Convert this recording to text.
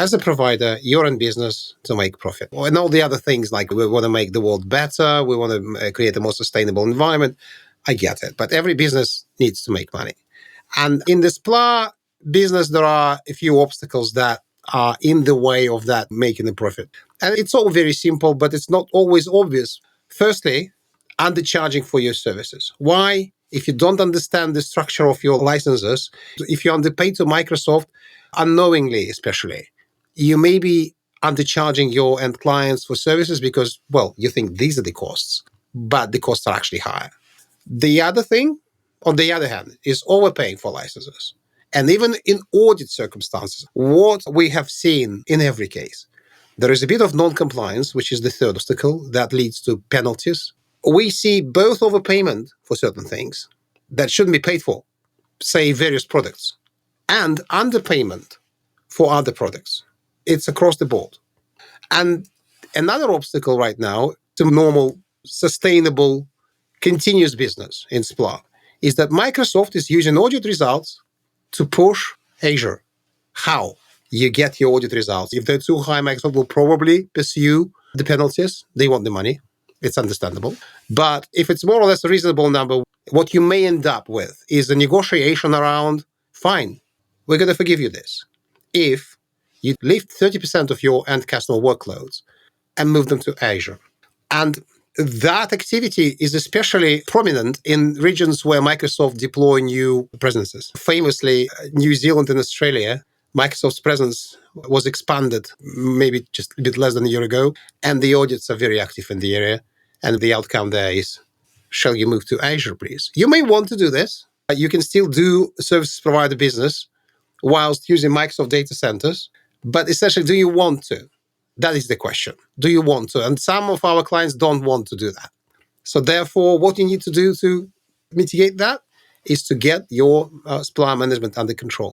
as a provider, you're in business to make profit. And all the other things, like we want to make the world better, we want to create a more sustainable environment. I get it. But every business needs to make money. And in the SPLA business, there are a few obstacles that are in the way of that making a profit. And it's all very simple, but it's not always obvious. Firstly, undercharging for your services. Why? If you don't understand the structure of your licenses, if you underpay to Microsoft, unknowingly especially, you may be undercharging your end clients for services because, well, you think these are the costs, but the costs are actually higher. The other thing, on the other hand, is overpaying for licenses. And even in audit circumstances, what we have seen in every case, there is a bit of non-compliance, which is the third obstacle that leads to penalties. We see both overpayment for certain things that shouldn't be paid for, say various products, and underpayment for other products. It's across the board. And another obstacle right now to normal, sustainable, continuous business in SPLA is that Microsoft is using audit results to push Azure. How? You get your audit results. If they're too high, Microsoft will probably pursue the penalties. They want the money. It's understandable. But if it's more or less a reasonable number, what you may end up with is a negotiation around, fine, we're going to forgive you this if you lift 30% of your end customer workloads and move them to Azure. And that activity is especially prominent in regions where Microsoft deploy new presences. Famously, New Zealand and Australia, Microsoft's presence was expanded maybe just a bit less than a year ago, and the audits are very active in the area. And the outcome there is, shall you move to Azure, please? You may want to do this. You can still do service provider business whilst using Microsoft data centers. But essentially, do you want to? That is the question. Do you want to? And some of our clients don't want to do that. So therefore, what you need to do to mitigate that is to get your SPLA management under control.